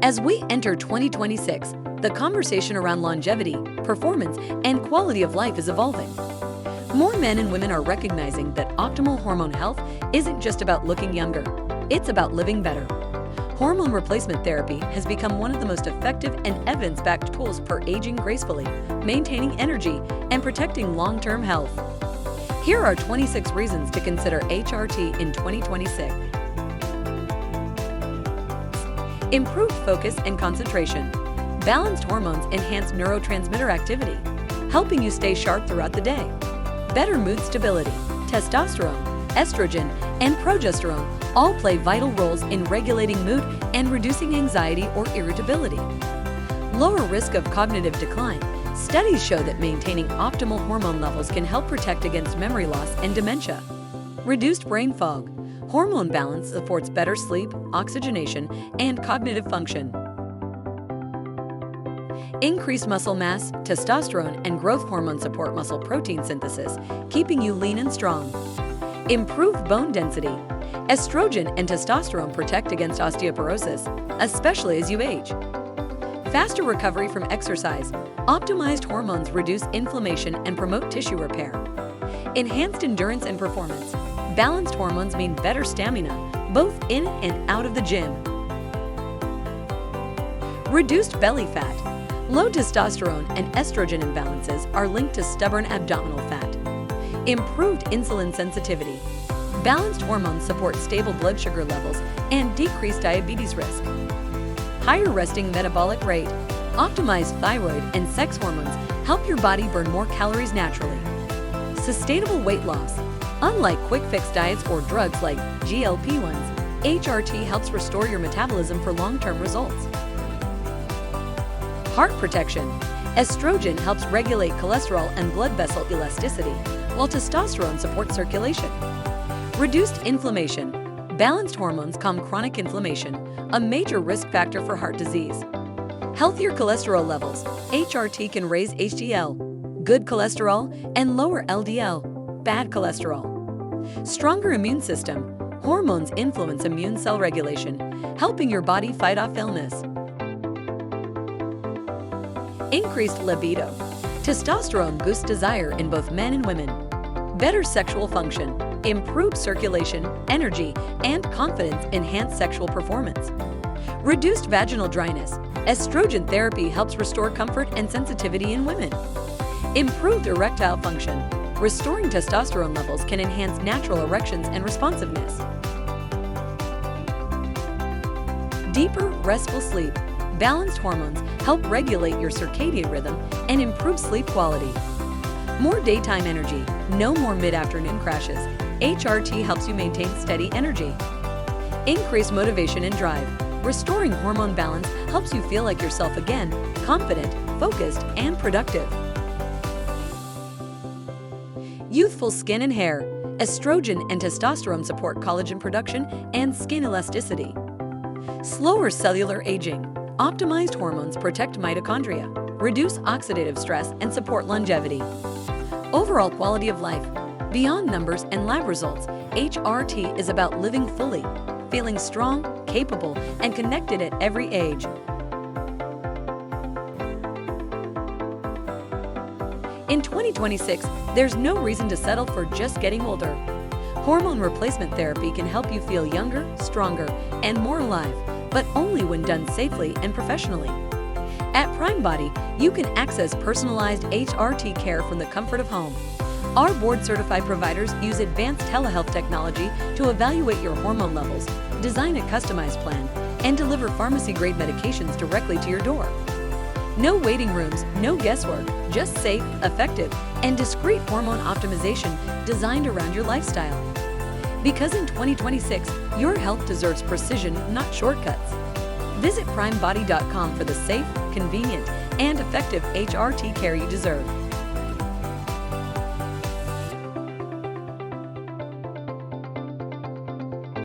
As we enter 2026, the conversation around longevity, performance, and quality of life is evolving. More men and women are recognizing that optimal hormone health isn't just about looking younger, it's about living better. Hormone replacement therapy has become one of the most effective and evidence-backed tools for aging gracefully, maintaining energy, and protecting long-term health. Here are 26 reasons to consider HRT in 2026. Improved focus and concentration. Balanced hormones enhance neurotransmitter activity, helping you stay sharp throughout the day. Better mood stability. Testosterone, estrogen, and progesterone all play vital roles in regulating mood and reducing anxiety or irritability. Lower risk of cognitive decline. Studies show that maintaining optimal hormone levels can help protect against memory loss and dementia. Reduced brain fog. Hormone balance supports better sleep, oxygenation, and cognitive function. Increased muscle mass. Testosterone and growth hormone support muscle protein synthesis, keeping you lean and strong. Improved bone density. Estrogen and testosterone protect against osteoporosis, especially as you age. Faster recovery from exercise. Optimized hormones reduce inflammation and promote tissue repair. Enhanced endurance and performance. Balanced hormones mean better stamina, both in and out of the gym. Reduced belly fat. Low testosterone and estrogen imbalances are linked to stubborn abdominal fat. Improved insulin sensitivity. Balanced hormones support stable blood sugar levels and decrease diabetes risk. Higher resting metabolic rate. Optimized thyroid and sex hormones help your body burn more calories naturally. Sustainable weight loss. Unlike quick-fix diets or drugs like GLP-1s, HRT helps restore your metabolism for long-term results. Heart protection. Estrogen helps regulate cholesterol and blood vessel elasticity, while testosterone supports circulation. Reduced inflammation. Balanced hormones calm chronic inflammation, a major risk factor for heart disease. Healthier cholesterol levels. HRT can raise HDL, good cholesterol, and lower LDL, bad cholesterol. Stronger immune system. Hormones influence immune cell regulation, helping your body fight off illness. Increased libido. Testosterone boosts desire in both men and women. Better sexual function. Improved circulation, energy, and confidence enhance sexual performance. Reduced vaginal dryness. Estrogen therapy helps restore comfort and sensitivity in women. Improved erectile function. Restoring testosterone levels can enhance natural erections and responsiveness. Deeper, restful sleep. Balanced hormones help regulate your circadian rhythm and improve sleep quality. More daytime energy. No more mid-afternoon crashes. HRT helps you maintain steady energy. Increased motivation and drive. Restoring hormone balance helps you feel like yourself again, confident, focused, and productive. Youthful skin and hair. Estrogen and testosterone support collagen production and skin elasticity. Slower cellular aging. Optimized hormones protect mitochondria, reduce oxidative stress, and support longevity. Overall quality of life. Beyond numbers and lab results, HRT is about living fully, feeling strong, capable, and connected at every age. In 2026, there's no reason to settle for just getting older. Hormone replacement therapy can help you feel younger, stronger, and more alive, but only when done safely and professionally. At PrimeBody, you can access personalized HRT care from the comfort of home. Our board-certified providers use advanced telehealth technology to evaluate your hormone levels, design a customized plan, and deliver pharmacy-grade medications directly to your door. No waiting rooms, no guesswork, just safe, effective, and discreet hormone optimization designed around your lifestyle. Because in 2026, your health deserves precision, not shortcuts. Visit PrimeBody.com for the safe, convenient, and effective HRT care you deserve.